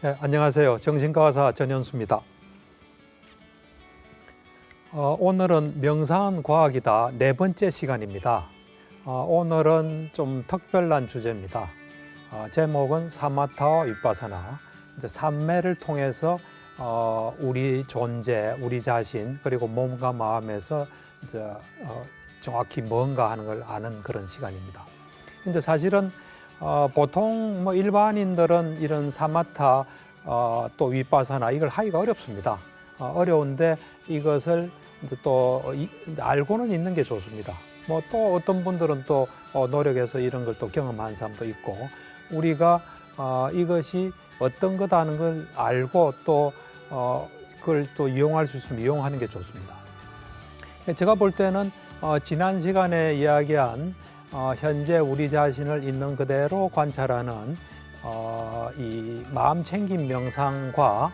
네, 안녕하세요. 정신과의사 전현수입니다. 오늘은 명상은 과학이다 네 번째 시간입니다. 오늘은 좀 특별한 주제입니다. 제목은 사마타와 위파사나, 이제 삼매를 통해서 우리 존재, 우리 자신, 그리고 몸과 마음에서 이제 정확히 뭔가 하는 걸 아는 그런 시간입니다. 이제 사실은 보통 뭐 일반인들은 이런 사마타 또 위파사나 이걸 하기가 어렵습니다. 어려운데 이것을 이제 또 알고는 있는 게 좋습니다. 뭐 또 어떤 분들은 또 노력해서 이런 걸 또 경험한 사람도 있고, 우리가 이것이 어떤 거다는 걸 알고 또 그걸 또 이용할 수 있으면 이용하는 게 좋습니다. 제가 볼 때는 지난 시간에 이야기한 현재 우리 자신을 있는 그대로 관찰하는 이 마음 챙김 명상과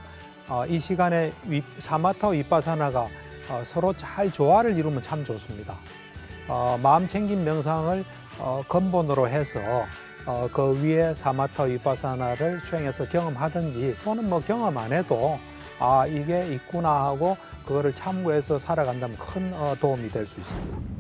이 시간에 사마타와 위파사나가 서로 잘 조화를 이루면 참 좋습니다. 마음 챙김 명상을 근본으로 해서 그 위에 사마타 위파사나를 수행해서 경험하든지, 또는 뭐 경험 안 해도 이게 있구나 하고 그거를 참고해서 살아간다면 큰 도움이 될 수 있습니다.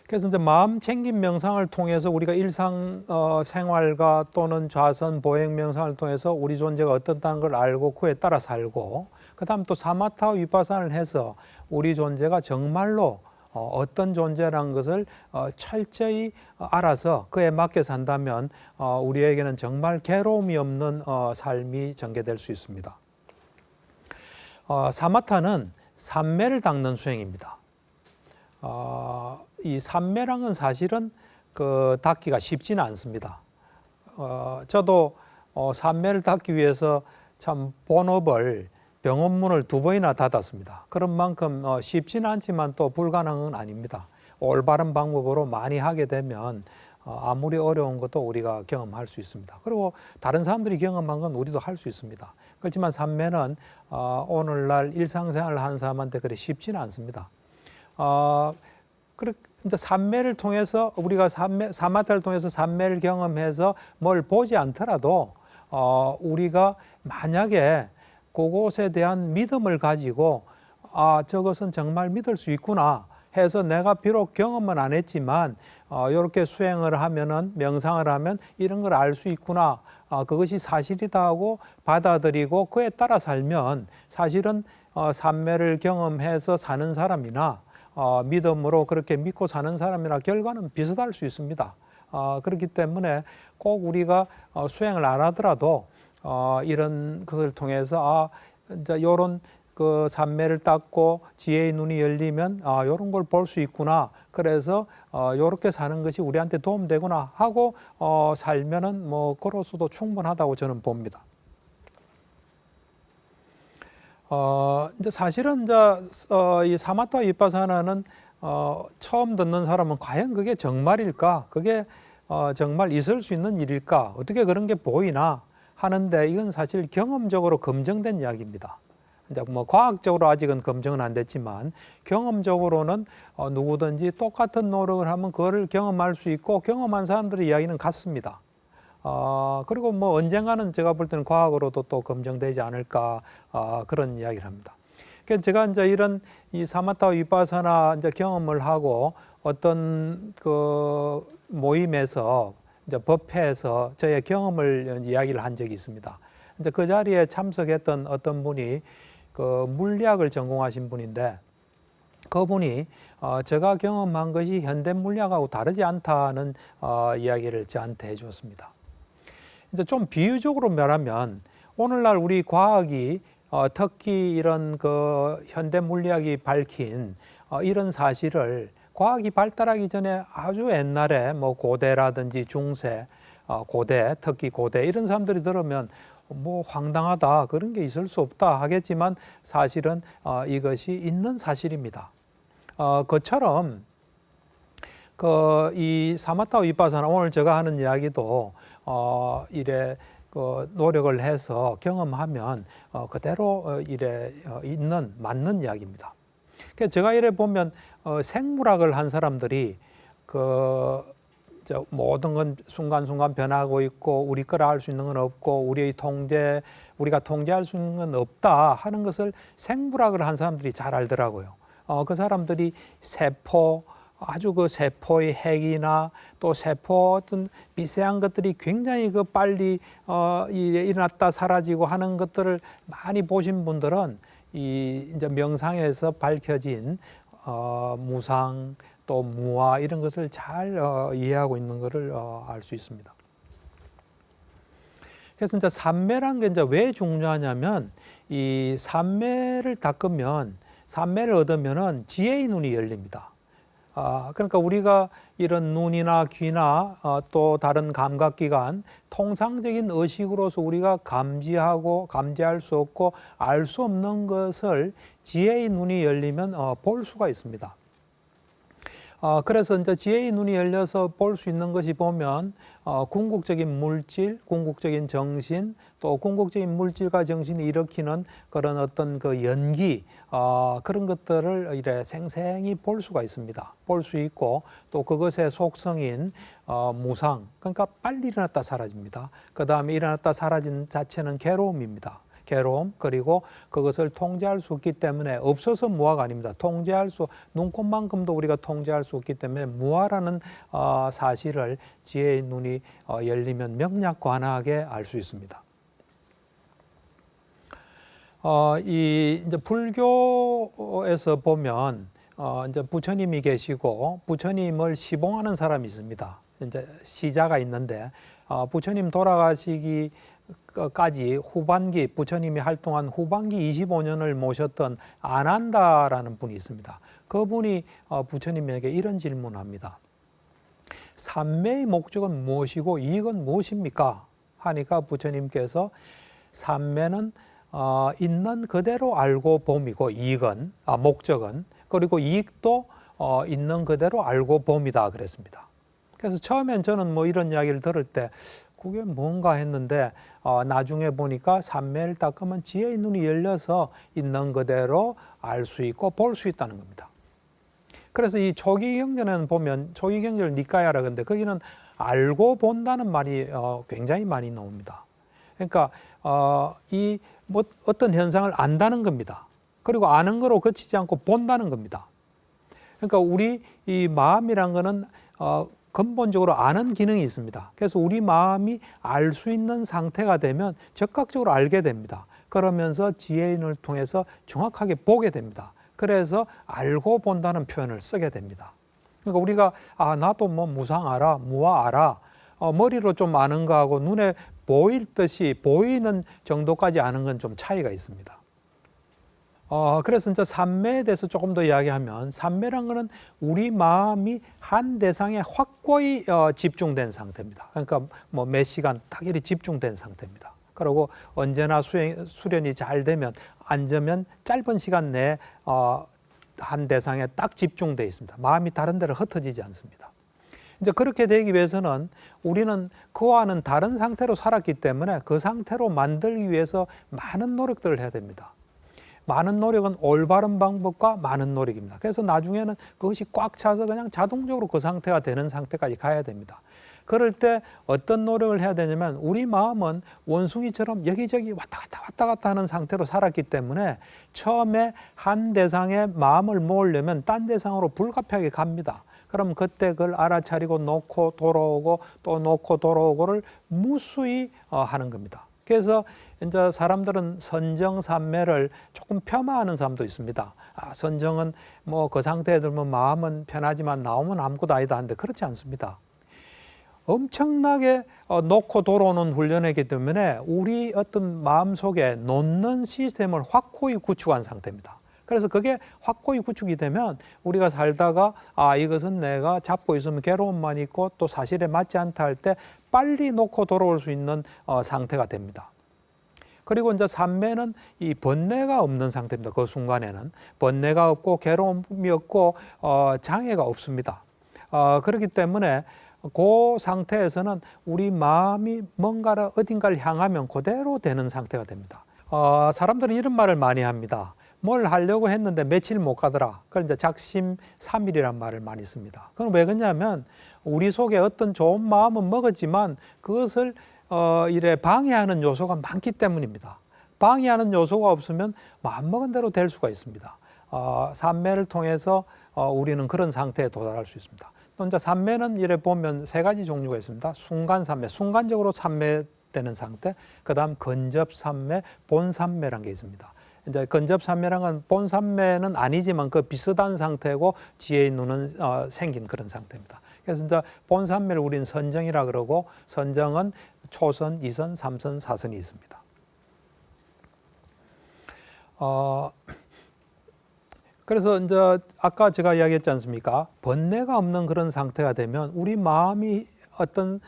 그래서 이제 마음 챙김 명상을 통해서 우리가 일상 생활과 또는 좌선 보행 명상을 통해서 우리 존재가 어떻다는 걸 알고 그에 따라 살고, 그다음 또 사마타 위파사나를 해서 우리 존재가 정말로 어떤 존재라는 것을 철저히 알아서 그에 맞게 산다면 우리에게는 정말 괴로움이 없는 삶이 전개될 수 있습니다. 사마타는 삼매를 닦는 수행입니다. 이 삼매랑은 사실은 닦기가 쉽지는 않습니다. 저도 삼매를 닦기 위해서 참 본업을, 병원문을 2번이나 닫았습니다. 그런 만큼 쉽지는 않지만 또 불가능은 아닙니다. 올바른 방법으로 많이 하게 되면 아무리 어려운 것도 우리가 경험할 수 있습니다. 그리고 다른 사람들이 경험한 건 우리도 할 수 있습니다. 그렇지만 삼매는 오늘날 일상생활을 하는 사람한테 그래 쉽지는 않습니다. 이제 삼매를 통해서 우리가 사마타를 통해서 삼매를 경험해서 뭘 보지 않더라도 우리가 만약에 그것에 대한 믿음을 가지고 저것은 정말 믿을 수 있구나 해서, 내가 비록 경험은 안 했지만 이렇게 수행을 하면은, 명상을 하면 이런 걸 알 수 있구나, 그것이 사실이다 하고 받아들이고 그에 따라 살면 사실은 삼매를 경험해서 사는 사람이나 믿음으로 그렇게 믿고 사는 사람이나 결과는 비슷할 수 있습니다. 그렇기 때문에 꼭 우리가 수행을 안 하더라도 이런 것을 통해서 이제 이런 그 삼매를 닦고 지혜의 눈이 열리면 이런 걸 볼 수 있구나, 그래서 이렇게 사는 것이 우리한테 도움되구나 하고 살면은 뭐 그로서도 충분하다고 저는 봅니다. 이제 사실은 이제 이 사마타 위파사나는 처음 듣는 사람은 과연 그게 정말일까? 그게 정말 있을 수 있는 일일까? 어떻게 그런 게 보이나 하는데, 이건 사실 경험적으로 검증된 이야기입니다. 이제 뭐 과학적으로 아직은 검증은 안 됐지만 경험적으로는 누구든지 똑같은 노력을 하면 그거를 경험할 수 있고, 경험한 사람들의 이야기는 같습니다. 그리고 뭐 언젠가는 제가 볼 때는 과학으로도 또 검증되지 않을까, 그런 이야기를 합니다. 그래서 제가 이제 이런 이 사마타 위파사나 이제 경험을 하고 어떤 그 모임에서, 이제 법회에서 저의 경험을 이야기를 한 적이 있습니다. 이제 그 자리에 참석했던 어떤 분이 그 물리학을 전공하신 분인데, 그분이 제가 경험한 것이 현대 물리학하고 다르지 않다는 이야기를 저한테 해주었습니다. 이제 좀 비유적으로 말하면, 오늘날 우리 과학이 특히 이런 그 현대 물리학이 밝힌 이런 사실을 과학이 발달하기 전에 아주 옛날에 뭐 고대라든지 중세, 고대, 특히 고대 이런 사람들이 들으면 뭐 황당하다, 그런 게 있을 수 없다 하겠지만 사실은 이것이 있는 사실입니다. 그처럼 이 사마타 위파사나, 오늘 제가 하는 이야기도 이래 그 노력을 해서 경험하면 그대로 이래 있는 맞는 이야기입니다. 그러니까 제가 이래 보면 생물학을 한 사람들이 모든 건 순간순간 변하고 있고 우리 거라 할 수 있는 건 없고 우리가 통제할 수 있는 건 없다 하는 것을 생물학을 한 사람들이 잘 알더라고요. 그 사람들이 세포, 아주 그 세포의 핵이나 또 세포 어떤 미세한 것들이 굉장히 빨리 일어났다 사라지고 하는 것들을 많이 보신 분들은 이제 명상에서 밝혀진 무상 또 무아 이런 것을 잘 이해하고 있는 것을 알 수 있습니다. 그래서 이제 삼매란 게 이제 왜 중요하냐면 이 삼매를 닦으면 삼매를 얻으면은 지혜의 눈이 열립니다. 그러니까 우리가 이런 눈이나 귀나 또 다른 감각기관 통상적인 의식으로서 우리가 감지할 수 없고 알 수 없는 것을 지혜의 눈이 열리면 볼 수가 있습니다. 그래서 이제 지혜의 눈이 열려서 볼 수 있는 것이 보면 궁극적인 물질, 궁극적인 정신, 또 궁극적인 물질과 정신이 일으키는 그런 어떤 그 연기 그런 것들을 이래 생생히 볼 수가 있습니다. 볼 수 있고 또 그것의 속성인 무상, 그러니까 빨리 일어났다 사라집니다. 그 다음에 일어났다 사라진 자체는 괴로움입니다. 괴로움, 그리고 그것을 통제할 수 없기 때문에 없어서 무아가 아닙니다. 눈꽃만큼도 우리가 통제할 수 없기 때문에 무아라는 사실을 지혜의 눈이 열리면 명약관하게 알 수 있습니다. 이제 불교에서 보면 이제 부처님이 계시고 부처님을 시봉하는 사람이 있습니다. 이제 시자가 있는데 부처님 돌아가시기까지 후반기 부처님이 활동한 후반기 25년을 모셨던 아난다라는 분이 있습니다. 그분이 부처님에게 이런 질문을 합니다. 삼매의 목적은 무엇이고 이익은 무엇입니까? 하니까 부처님께서 삼매는 있는 그대로 알고 봄이고 이익은 목적은 그리고 이익도 있는 그대로 알고 봄이다 그랬습니다. 그래서 처음엔 저는 뭐 이런 이야기를 들을 때 그게 뭔가 했는데 나중에 보니까 삼매를 닦으면 지혜의 눈이 열려서 있는 그대로 알 수 있고 볼 수 있다는 겁니다. 그래서 이 초기경전에는 보면 초기경전을 니까야라 그러는데 거기는 알고 본다는 말이 굉장히 많이 나옵니다. 그러니까 어떤 현상을 안다는 겁니다. 그리고 아는 거로 그치지 않고 본다는 겁니다. 그러니까 우리 이 마음이란 거는 근본적으로 아는 기능이 있습니다. 그래서 우리 마음이 알 수 있는 상태가 되면 적극적으로 알게 됩니다. 그러면서 지혜의 눈을 통해서 정확하게 보게 됩니다. 그래서 알고 본다는 표현을 쓰게 됩니다. 그러니까 우리가 나도 뭐 무상 알아, 무아 알아, 머리로 좀 아는 거하고 눈에 보일 듯이 보이는 정도까지 아는 건 좀 차이가 있습니다. 그래서 이제 삼매에 대해서 조금 더 이야기하면 삼매란 거는 우리 마음이 한 대상에 확고히 집중된 상태입니다. 그러니까 뭐 몇 시간 딱 이렇게 집중된 상태입니다. 그리고 언제나 수련이 잘 되면 앉으면 짧은 시간 내에 한 대상에 딱 집중되어 있습니다. 마음이 다른 데로 흩어지지 않습니다. 이제 그렇게 되기 위해서는 우리는 그와는 다른 상태로 살았기 때문에 그 상태로 만들기 위해서 많은 노력들을 해야 됩니다. 많은 노력은 올바른 방법과 많은 노력입니다. 그래서 나중에는 그것이 꽉 차서 그냥 자동적으로 그 상태가 되는 상태까지 가야 됩니다. 그럴 때 어떤 노력을 해야 되냐면 우리 마음은 원숭이처럼 여기저기 왔다 갔다 하는 상태로 살았기 때문에 처음에 한 대상에 마음을 모으려면 딴 대상으로 불가피하게 갑니다. 그럼 그때 그걸 알아차리고 놓고 돌아오고 또 놓고 돌아오고를 무수히 하는 겁니다. 그래서 이제 사람들은 선정삼매를 조금 폄하하는 사람도 있습니다. 선정은 뭐 그 상태에 들면 마음은 편하지만 나오면 아무것도 아니다 하는데 그렇지 않습니다. 엄청나게 놓고 돌아오는 훈련이기 때문에 우리 어떤 마음속에 놓는 시스템을 확고히 구축한 상태입니다. 그래서 그게 확고히 구축이 되면 우리가 살다가 이것은 내가 잡고 있으면 괴로움만 있고 또 사실에 맞지 않다 할 때 빨리 놓고 돌아올 수 있는 상태가 됩니다. 그리고 이제 삼매는 이 번뇌가 없는 상태입니다. 그 순간에는 번뇌가 없고 괴로움이 없고 장애가 없습니다. 그렇기 때문에 그 상태에서는 우리 마음이 뭔가를 어딘가를 향하면 그대로 되는 상태가 됩니다. 사람들은 이런 말을 많이 합니다. 뭘 하려고 했는데 며칠 못 가더라. 그걸 이제 작심삼일이란 말을 많이 씁니다. 그건 왜 그러냐면 우리 속에 어떤 좋은 마음은 먹었지만 그것을 이래 방해하는 요소가 많기 때문입니다. 방해하는 요소가 없으면 마음먹은 대로 될 수가 있습니다. 삼매를 통해서 우리는 그런 상태에 도달할 수 있습니다. 또 이제 삼매는 이래 보면 세 가지 종류가 있습니다. 순간 삼매, 순간적으로 삼매되는 상태. 그다음 근접 삼매, 본 삼매란 게 있습니다. 이제 근접 삼매란 건 본 삼매는 아니지만 그 비슷한 상태고 지혜의 눈은 생긴 그런 상태입니다. 그래서 이제 본 삼매를 우리는 선정이라 그러고 선정은 초선, 이선, 삼선, 사선이 있습니다. 그래서 이제 아까 제가 이야기했지 않습니까? 번뇌가 없는 그런 상태가 되면 우리 마음이 어떤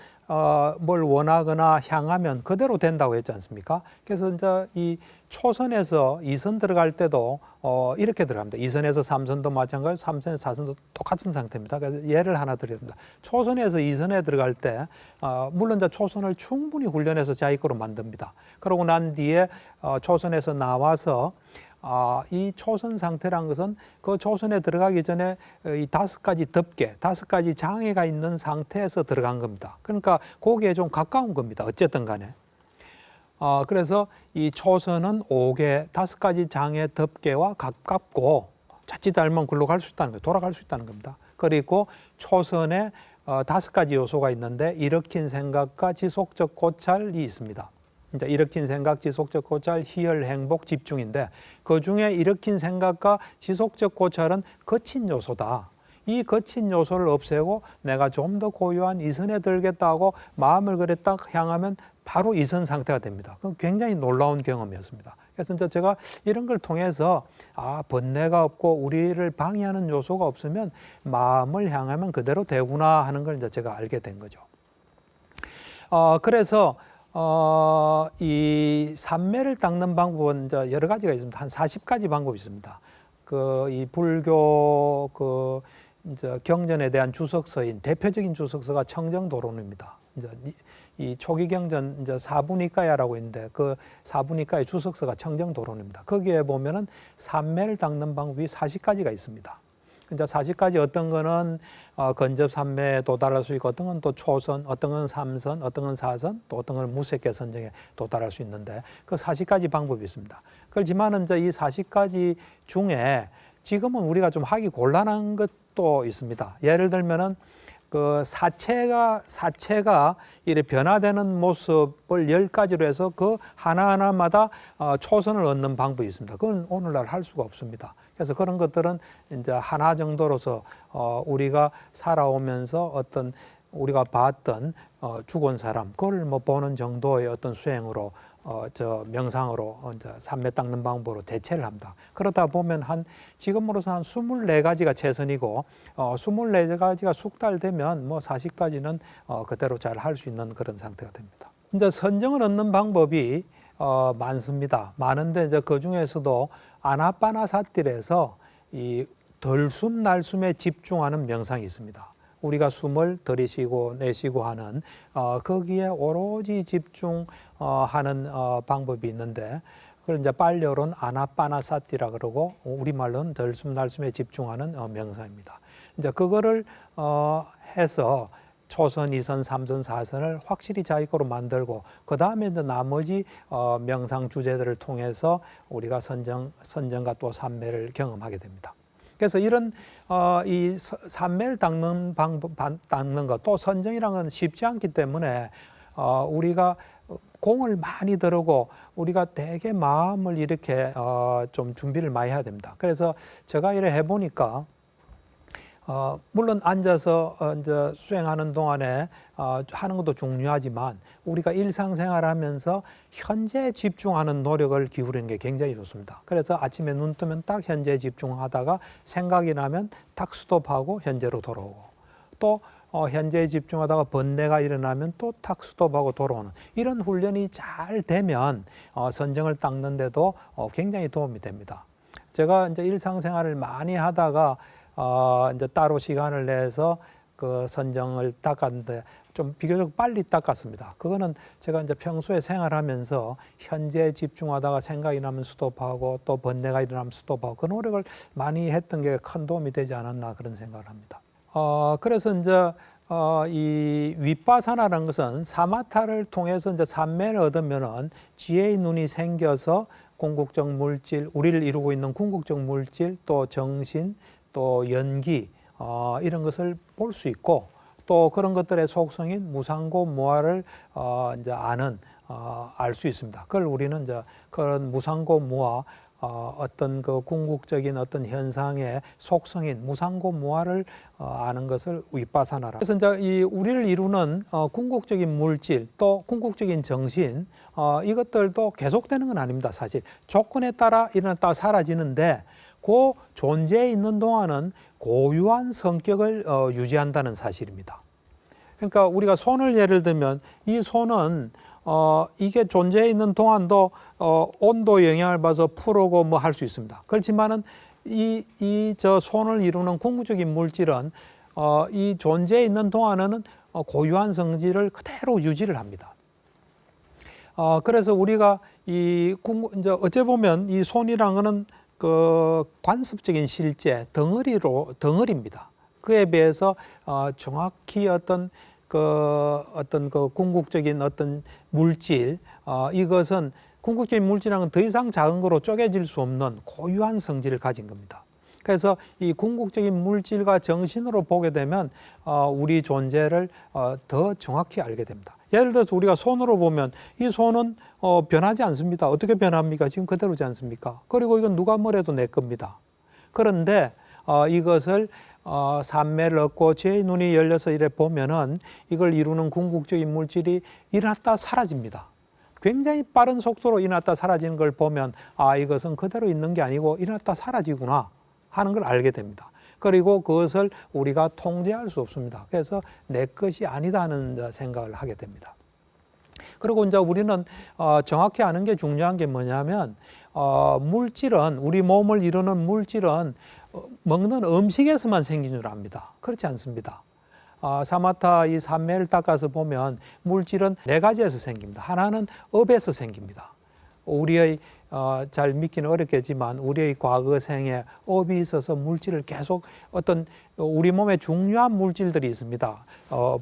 뭘 원하거나 향하면 그대로 된다고 했지 않습니까? 그래서 이제 이 초선에서 이선 들어갈 때도 이렇게 들어갑니다. 이선에서 삼선도 마찬가지고 삼선에서 사선도 똑같은 상태입니다. 그래서 예를 하나 드립니다. 초선에서 이선에 들어갈 때 물론 이제 초선을 충분히 훈련해서 자기 거로 만듭니다. 그러고 난 뒤에 초선에서 나와서 이 초선 상태란 것은 그 초선에 들어가기 전에 이 5가지 덮개, 5가지 장애가 있는 상태에서 들어간 겁니다. 그러니까 거기에 좀 가까운 겁니다. 어쨌든 간에. 그래서 이 초선은 5개, 5가지 장애 덮개와 가깝고 자칫 알면 글로 갈 수 있다는 거예요. 돌아갈 수 있다는 겁니다. 그리고 초선에 5가지 요소가 있는데 일으킨 생각과 지속적 고찰이 있습니다. 이제 일으킨 생각, 지속적 고찰, 희열, 행복, 집중인데 그 중에 일으킨 생각과 지속적 고찰은 거친 요소다. 이 거친 요소를 없애고 내가 좀 더 고요한 이선에 들겠다고 마음을 그래 딱 향하면 바로 이선 상태가 됩니다. 그건 굉장히 놀라운 경험이었습니다. 그래서 이제 제가 이런 걸 통해서 번뇌가 없고 우리를 방해하는 요소가 없으면 마음을 향하면 그대로 되구나 하는 걸 이제 제가 알게 된 거죠. 그래서 이 삼매를 닦는 방법은 이제 여러 가지가 있습니다. 한 40가지 방법이 있습니다. 이 불교 이제 경전에 대한 주석서인 대표적인 주석서가 청정도론입니다. 이제 이 초기 경전 이제 사부니까야라고 있는데 그 사부니까의 주석서가 청정도론입니다. 거기에 보면은 삼매를 닦는 방법이 40가지가 있습니다. 이제 40가지 어떤 거는 근접 삼매에 도달할 수 있고 어떤 건 또 초선, 어떤 건 삼선, 어떤 건 사선, 또 어떤 건 무색계 선정에 도달할 수 있는데 그 40가지 방법이 있습니다. 그렇지만은 이제 이 40가지 중에 지금은 우리가 좀 하기 곤란한 것도 있습니다. 예를 들면은 그 사체가 이렇게 변화되는 모습을 10가지로 해서 그 하나하나마다 초선을 얻는 방법이 있습니다. 그건 오늘날 할 수가 없습니다. 그래서 그런 것들은 이제 하나 정도로서 우리가 살아오면서 어떤 우리가 봤던 죽은 사람 그걸 뭐 보는 정도의 어떤 수행으로 명상으로 이제 삼매 닦는 방법으로 대체를 합니다. 그러다 보면 지금으로서 한 24가지가 최선이고 24가지가 숙달되면 뭐 40가지는 그대로 잘 할 수 있는 그런 상태가 됩니다. 이제 선정을 얻는 방법이 많습니다. 많은데 이제 그 중에서도 아나파나사티에서 이 덜숨 날숨에 집중하는 명상이 있습니다. 우리가 숨을 들이쉬고 내쉬고 하는 거기에 오로지 집중하는 방법이 있는데 그걸 이제 빨리어로는 아나파나사티라 그러고 우리말로는 덜숨 날숨에 집중하는 명상입니다. 이제 그거를 해서 초선, 이선, 삼선, 사선을 확실히 자기 거로 만들고 그 다음에 이제 나머지 명상 주제들을 통해서 우리가 선정과 또 삼매를 경험하게 됩니다. 그래서 이런 이 삼매를 닦는 방법, 닦는 것, 또 선정이라는 건 쉽지 않기 때문에 우리가 공을 많이 들이고 우리가 되게 마음을 이렇게 좀 준비를 많이 해야 됩니다. 그래서 제가 이래 해보니까 물론 앉아서 이제 수행하는 동안에 하는 것도 중요하지만 우리가 일상생활하면서 현재에 집중하는 노력을 기울이는 게 굉장히 좋습니다. 그래서 아침에 눈 뜨면 딱 현재에 집중하다가 생각이 나면 딱 스톱하고 현재로 돌아오고 또 현재에 집중하다가 번뇌가 일어나면 또 딱 스톱하고 돌아오는 이런 훈련이 잘 되면 선정을 닦는 데도 굉장히 도움이 됩니다. 제가 이제 일상생활을 많이 하다가 이제 따로 시간을 내서 그 선정을 닦았는데 좀 비교적 빨리 닦았습니다. 그거는 제가 이제 평소에 생활하면서 현재에 집중하다가 생각이 나면 스톱하고 또 번뇌가 일어나면 스톱하고 그 노력을 많이 했던 게 큰 도움이 되지 않았나 그런 생각을 합니다. 그래서 이제 이 윗바사나라는 것은 사마타를 통해서 이제 삼매를 얻으면은 지혜의 눈이 생겨서 궁극적 물질, 우리를 이루고 있는 궁극적 물질, 또 정신, 또 연기 이런 것을 볼 수 있고 또 그런 것들의 속성인 무상고 무아를 이제 알 수 있습니다. 그걸 우리는 이제 그런 무상고 무아 어떤 그 궁극적인 어떤 현상의 속성인 무상고 무아를 아는 것을 윗바사나라. 그래서 이제 이 우리를 이루는 궁극적인 물질 또 궁극적인 정신 이것들도 계속되는 건 아닙니다. 사실 조건에 따라 일어났다가 사라지는데 그 존재에 있는 동안은 고유한 성격을 유지한다는 사실입니다. 그러니까 우리가 손을 예를 들면 이 손은 이게 존재해 있는 동안도 온도 영향을 받아서 푸르고 뭐 할 수 있습니다. 그렇지만은 저 손을 이루는 궁극적인 물질은 이 존재해 있는 동안에는 고유한 성질을 그대로 유지를 합니다. 그래서 우리가 이제 어째 보면 이 손이란 거는 그 관습적인 실제 덩어리입니다. 그에 비해서 정확히 어떤 그 궁극적인 어떤 물질 이것은 궁극적인 물질이라는 건 더 이상 작은 거로 쪼개질 수 없는 고유한 성질을 가진 겁니다. 그래서 이 궁극적인 물질과 정신으로 보게 되면 우리 존재를 더 정확히 알게 됩니다. 예를 들어서 우리가 손으로 보면 이 손은 변하지 않습니다. 어떻게 변합니까? 지금 그대로지 않습니까? 그리고 이건 누가 뭐래도 내 겁니다. 그런데 이것을 삼매를 얻고 제 눈이 열려서 이래 보면은 이걸 이루는 궁극적인 물질이 일어났다 사라집니다. 굉장히 빠른 속도로 일어났다 사라지는 걸 보면 이것은 그대로 있는 게 아니고 일어났다 사라지구나 하는 걸 알게 됩니다. 그리고 그것을 우리가 통제할 수 없습니다. 그래서 내 것이 아니다는 생각을 하게 됩니다. 그리고 이제 우리는 정확히 아는 게 중요한 게 뭐냐면 물질은 우리 몸을 이루는 물질은 먹는 음식에서만 생긴 줄 압니다. 그렇지 않습니다. 사마타 이 삼매를 닦아서 보면 물질은 네 가지에서 생깁니다. 하나는 업에서 생깁니다. 우리의 잘 믿기는 어렵겠지만 우리의 과거 생에 업이 있어서 물질을 계속 어떤 우리 몸에 중요한 물질들이 있습니다.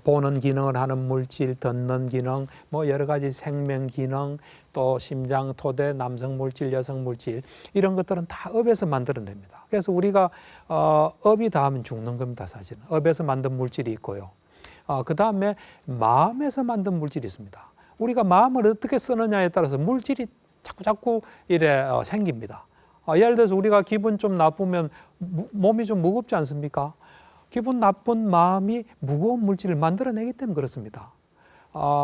보는 기능을 하는 물질, 듣는 기능, 뭐 여러 가지 생명 기능, 또 심장, 토대, 남성 물질, 여성 물질 이런 것들은 다 업에서 만들어냅니다. 그래서 우리가 업이 닿으면 죽는 겁니다. 사실은 업에서 만든 물질이 있고요. 그 다음에 마음에서 만든 물질이 있습니다. 우리가 마음을 어떻게 쓰느냐에 따라서 물질이 자꾸 이래 생깁니다. 예를 들어서 우리가 기분 좀 나쁘면 몸이 좀 무겁지 않습니까? 기분 나쁜 마음이 무거운 물질을 만들어내기 때문에 그렇습니다.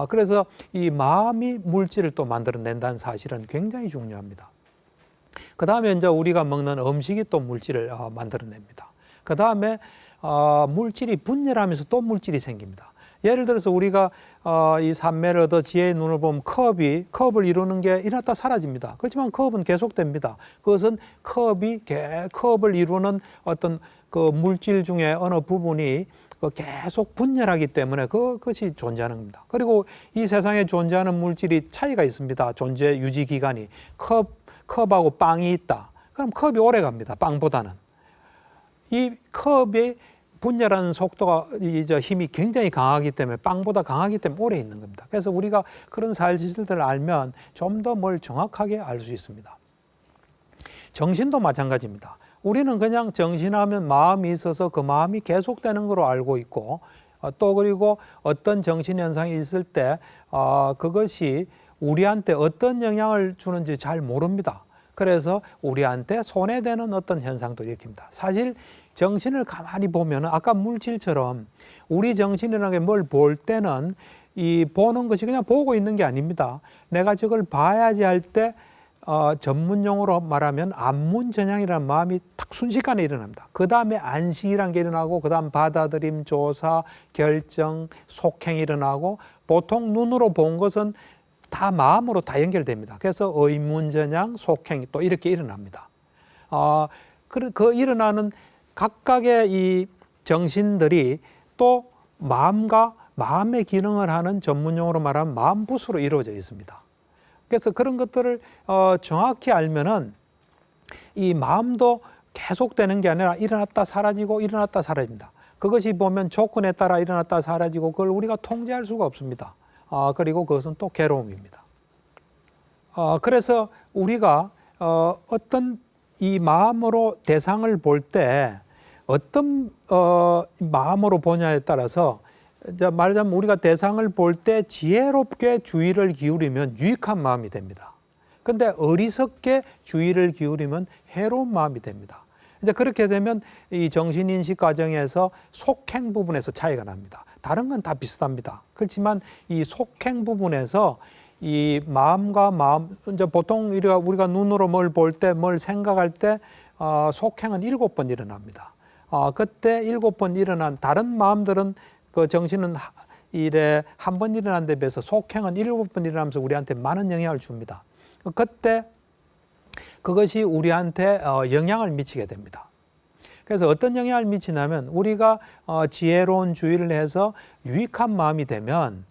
그래서 이 마음이 물질을 또 만들어낸다는 사실은 굉장히 중요합니다. 그 다음에 이제 우리가 먹는 음식이 또 물질을 만들어냅니다. 그 다음에 물질이 분열하면서 또 물질이 생깁니다. 예를 들어서 우리가 이 삼매를 얻어 지혜의 눈을 보면 컵을 이루는 게 일어났다 사라집니다. 그렇지만 컵은 계속됩니다. 그것은 컵을 이루는 어떤 그 물질 중에 어느 부분이 계속 분열하기 때문에 그것이 존재하는 겁니다. 그리고 이 세상에 존재하는 물질이 차이가 있습니다. 존재 유지 기간이 컵하고 빵이 있다. 그럼 컵이 오래 갑니다. 빵보다는. 이 컵이 분열하는 속도가 힘이 굉장히 강하기 때문에 빵보다 강하기 때문에 오래 있는 겁니다. 그래서 우리가 그런 사실들을 알면 좀 더 뭘 정확하게 알 수 있습니다. 정신도 마찬가지입니다. 우리는 그냥 정신하면 마음이 있어서 그 마음이 계속되는 거로 알고 있고 또 그리고 어떤 정신 현상이 있을 때 그것이 우리한테 어떤 영향을 주는지 잘 모릅니다. 그래서 우리한테 손해되는 어떤 현상도 일으킵니다. 사실 정신을 가만히 보면 아까 물질처럼 우리 정신이라는 게 뭘 볼 때는 이 보는 것이 그냥 보고 있는 게 아닙니다. 내가 저걸 봐야지 할 때 전문용어로 말하면 안문전향이라는 마음이 딱 순식간에 일어납니다. 그 다음에 안식이라는 게 일어나고 그 다음 받아들임, 조사, 결정, 속행이 일어나고 보통 눈으로 본 것은 다 마음으로 다 연결됩니다. 그래서 의문전향, 속행 또 이렇게 일어납니다. 그 일어나는 각각의 이 정신들이 또 마음의 기능을 하는 전문용어로 말하면 마음부수로 이루어져 있습니다. 그래서 그런 것들을 정확히 알면은 이 마음도 계속되는 게 아니라 일어났다 사라지고 일어났다 사라집니다. 그것이 보면 조건에 따라 일어났다 사라지고 그걸 우리가 통제할 수가 없습니다. 그리고 그것은 또 괴로움입니다. 그래서 우리가 어떤 이 마음으로 대상을 볼 때 어떤 마음으로 보냐에 따라서 말하자면 우리가 대상을 볼 때 지혜롭게 주의를 기울이면 유익한 마음이 됩니다. 근데 어리석게 주의를 기울이면 해로운 마음이 됩니다. 이제 그렇게 되면 이 정신인식 과정에서 속행 부분에서 차이가 납니다. 다른 건 다 비슷합니다. 그렇지만 이 속행 부분에서 이 마음과 마음, 이제 보통 우리가 눈으로 뭘 볼 때, 뭘 생각할 때 속행은 7번 일어납니다. 그때 7번 일어난 다른 마음들은 그 정신은 일에 한 번 일어난 데 비해서 속행은 7번 일어나면서 우리한테 많은 영향을 줍니다. 그때 그것이 우리한테 영향을 미치게 됩니다. 그래서 어떤 영향을 미치냐면 우리가 지혜로운 주의를 해서 유익한 마음이 되면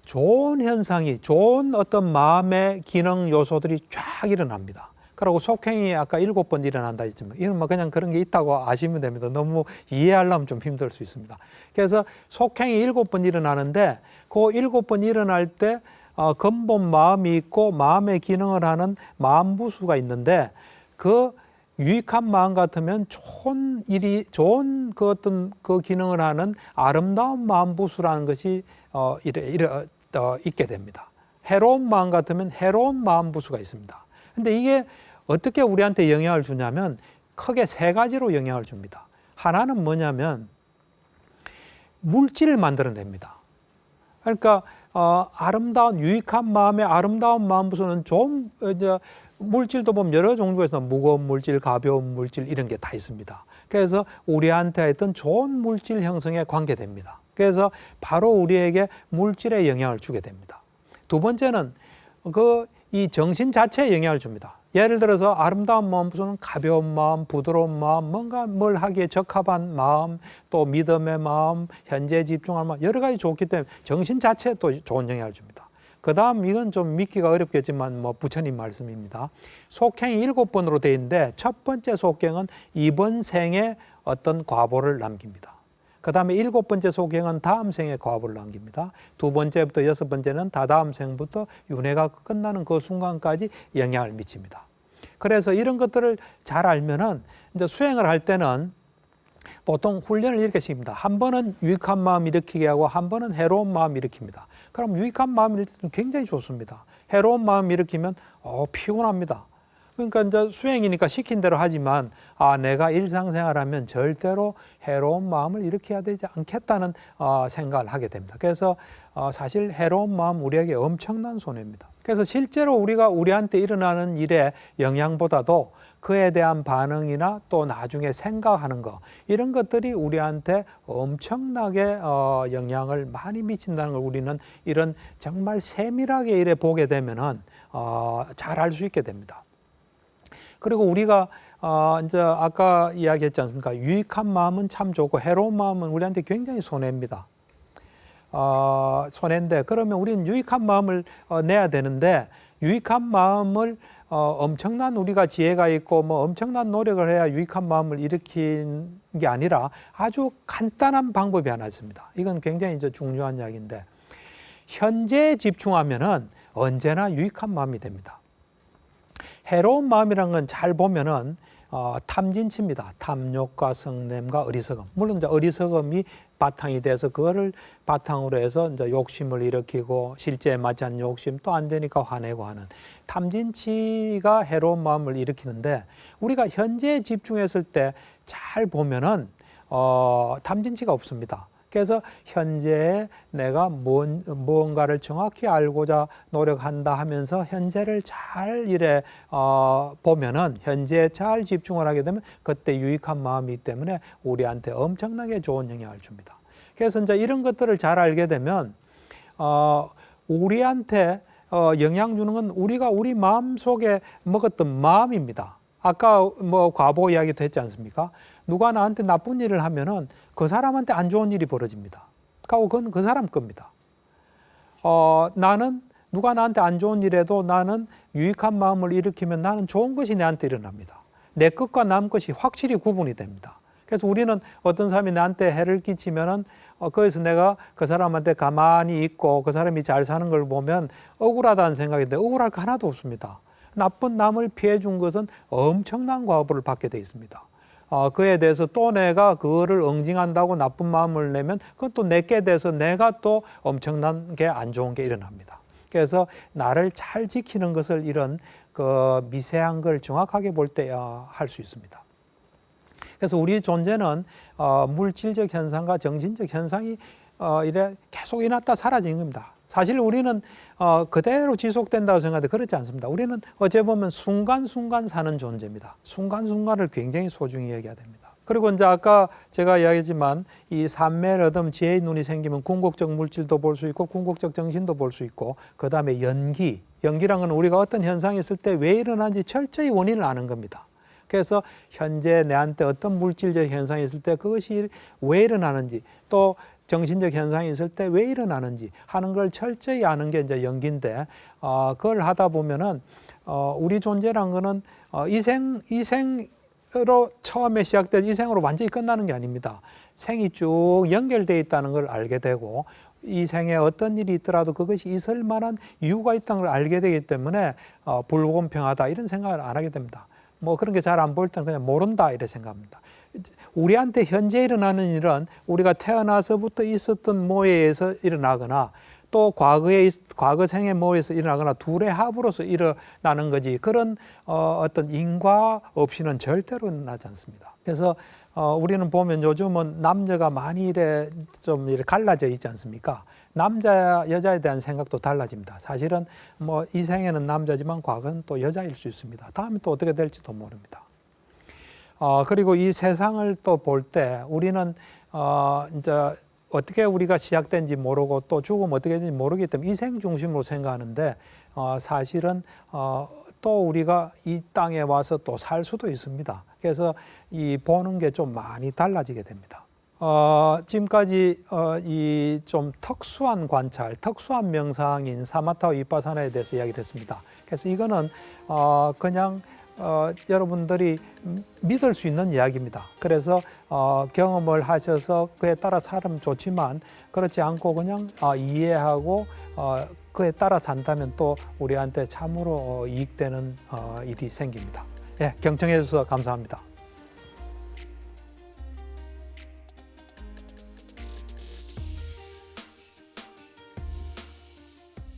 좋은 현상이, 좋은 어떤 마음의 기능 요소들이 쫙 일어납니다. 그리고 속행이 아까 7번 일어난다 했지만 이건 뭐 그냥 그런 게 있다고 아시면 됩니다. 너무 이해하려면 좀 힘들 수 있습니다. 그래서 속행이 7번 일어나는데 그 7번 일어날 때 근본 마음이 있고 마음의 기능을 하는 마음부수가 있는데 그 유익한 마음 같으면 좋은 그 어떤 그 기능을 하는 아름다운 마음부수라는 것이 있게 됩니다. 해로운 마음 같으면 해로운 마음부수가 있습니다. 근데 이게 어떻게 우리한테 영향을 주냐면 크게 3가지로 영향을 줍니다. 하나는 뭐냐면 물질을 만들어냅니다. 그러니까 아름다운 유익한 마음의 아름다운 마음부수는 좀 물질도 보면 여러 종류가 있어요. 무거운 물질, 가벼운 물질 이런 게 다 있습니다. 그래서 우리한테 했던 좋은 물질 형성에 관계됩니다. 그래서 바로 우리에게 물질에 영향을 주게 됩니다. 두 번째는 이 정신 자체에 영향을 줍니다. 예를 들어서 아름다운 마음부수는 가벼운 마음, 부드러운 마음, 뭔가 뭘 하기에 적합한 마음, 또 믿음의 마음, 현재에 집중하는 마음 여러 가지 좋기 때문에 정신 자체에 또 좋은 영향을 줍니다. 그 다음 이건 좀 믿기가 어렵겠지만 부처님 말씀입니다. 속행이 7번으로 되어 있는데 첫 번째 속행은 이번 생에 어떤 과보를 남깁니다. 그 다음에 7번째 속행은 다음 생에 과보를 남깁니다. 2번째부터 6번째는 다다음 생부터 윤회가 끝나는 그 순간까지 영향을 미칩니다. 그래서 이런 것들을 잘 알면은 이제 수행을 할 때는 보통 훈련을 이렇게 시킵니다. 한 번은 유익한 마음 일으키게 하고 한 번은 해로운 마음 일으킵니다. 그럼 유익한 마음 일으키면 굉장히 좋습니다. 해로운 마음 일으키면 피곤합니다. 그러니까 이제 수행이니까 시킨 대로 하지만 내가 일상생활하면 절대로 해로운 마음을 일으켜야 되지 않겠다는 생각을 하게 됩니다. 그래서 사실 해로운 마음 우리에게 엄청난 손해입니다. 그래서 실제로 우리한테 일어나는 일의 영향보다도 그에 대한 반응이나 또 나중에 생각하는 거 이런 것들이 우리한테 엄청나게 영향을 많이 미친다는 걸 우리는 이런 정말 세밀하게 이래 보게 되면은 잘 알 수 있게 됩니다. 그리고 우리가 이제 아까 이야기했지 않습니까? 유익한 마음은 참 좋고 해로운 마음은 우리한테 굉장히 손해입니다. 손해인데 그러면 우리는 유익한 마음을 내야 되는데 유익한 마음을 엄청난 우리가 지혜가 있고 엄청난 노력을 해야 유익한 마음을 일으킨 게 아니라 아주 간단한 방법이 하나 있습니다. 이건 굉장히 이제 중요한 이야기인데 현재에 집중하면은 언제나 유익한 마음이 됩니다. 해로운 마음이란 건 잘 보면은 탐진치입니다. 탐욕과 성냄과 어리석음. 물론 이제 어리석음이 바탕이 돼서 그거를 바탕으로 해서 이제 욕심을 일으키고 실제에 맞지 않는 욕심 또 안 되니까 화내고 하는 탐진치가 해로운 마음을 일으키는데 우리가 현재에 집중했을 때 잘 보면은 탐진치가 없습니다. 그래서 현재에 내가 무언가를 정확히 알고자 노력한다 하면서 현재를 잘 보면은 현재에 잘 집중을 하게 되면 그때 유익한 마음이기 때문에 우리한테 엄청나게 좋은 영향을 줍니다. 그래서 이제 이런 것들을 잘 알게 되면 우리한테 영향 주는 건 우리가 우리 마음 속에 먹었던 마음입니다. 아까 과보 이야기도 했지 않습니까? 누가 나한테 나쁜 일을 하면은 그 사람한테 안 좋은 일이 벌어집니다. 그건 그 사람 겁니다. 나는 누가 나한테 안 좋은 일에도 나는 유익한 마음을 일으키면 나는 좋은 것이 내한테 일어납니다. 내 것과 남 것이 확실히 구분이 됩니다. 그래서 우리는 어떤 사람이 나한테 해를 끼치면은 거기서 내가 그 사람한테 가만히 있고 그 사람이 잘 사는 걸 보면 억울하다는 생각인데 억울할 거 하나도 없습니다. 나쁜 남을 피해 준 것은 엄청난 과보를 받게 돼 있습니다. 그에 대해서 또 내가 그거를 응징한다고 나쁜 마음을 내면 그건 또 내게 돼서 내가 또 엄청난 게 안 좋은 게 일어납니다. 그래서 나를 잘 지키는 것을 이런 그 미세한 걸 정확하게 볼 때 할 수 있습니다. 그래서 우리 존재는 물질적 현상과 정신적 현상이 이래 계속 일어났다 사라지는 겁니다. 사실 우리는 그대로 지속된다고 생각하는데 그렇지 않습니다. 우리는 어째 보면 순간순간 사는 존재입니다. 순간순간을 굉장히 소중히 여겨야 됩니다. 그리고 이제 아까 제가 이야기했지만 이 삼매를 얻으면 지혜의 눈이 생기면 궁극적 물질도 볼 수 있고 궁극적 정신도 볼 수 있고 그 다음에 연기란 건 우리가 어떤 현상이 있을 때 왜 일어나는지 철저히 원인을 아는 겁니다. 그래서 현재 내한테 어떤 물질적 현상이 있을 때 그것이 왜 일어나는지 또 정신적 현상이 있을 때 왜 일어나는지 하는 걸 철저히 아는 게 이제 연기인데 그걸 하다 보면은 우리 존재란 거는 이생으로 처음에 시작된 이생으로 완전히 끝나는 게 아닙니다. 생이 쭉 연결되어 있다는 걸 알게 되고 이 생에 어떤 일이 있더라도 그것이 있을 만한 이유가 있다는 걸 알게 되기 때문에 불공평하다 이런 생각을 안 하게 됩니다. 뭐 그런 게 잘 안 보일 때는 그냥 모른다 이렇게 생각합니다. 우리한테 현재 일어나는 일은 우리가 태어나서부터 있었던 모에 의해서 일어나거나 또 과거 생의 모에서 일어나거나 둘의 합으로서 일어나는 거지 그런 어떤 인과 없이는 절대로 일어나지 않습니다. 그래서 우리는 보면 요즘은 남녀가 많이 좀 갈라져 있지 않습니까? 남자 여자에 대한 생각도 달라집니다. 사실은 뭐 이 생에는 남자지만 과거는 또 여자일 수 있습니다. 다음에 또 어떻게 될지도 모릅니다. 그리고 이 세상을 또 볼 때 우리는 이제 어떻게 우리가 시작된지 모르고 또 죽으면 어떻게 되는지 모르기 때문에 이생 중심으로 생각하는데 사실은 또 우리가 이 땅에 와서 또 살 수도 있습니다. 그래서 이 보는 게 좀 많이 달라지게 됩니다. 지금까지 이 좀 특수한 관찰, 특수한 명상인 사마타 위파사나에 대해서 이야기를 했습니다. 그래서 이거는 그냥 여러분들이 믿을 수 있는 이야기입니다. 그래서 경험을 하셔서 그에 따라 살면 좋지만 그렇지 않고 그냥 이해하고 그에 따라 산다면 또 우리한테 참으로 이익되는 일이 생깁니다. 예, 경청해 주셔서 감사합니다.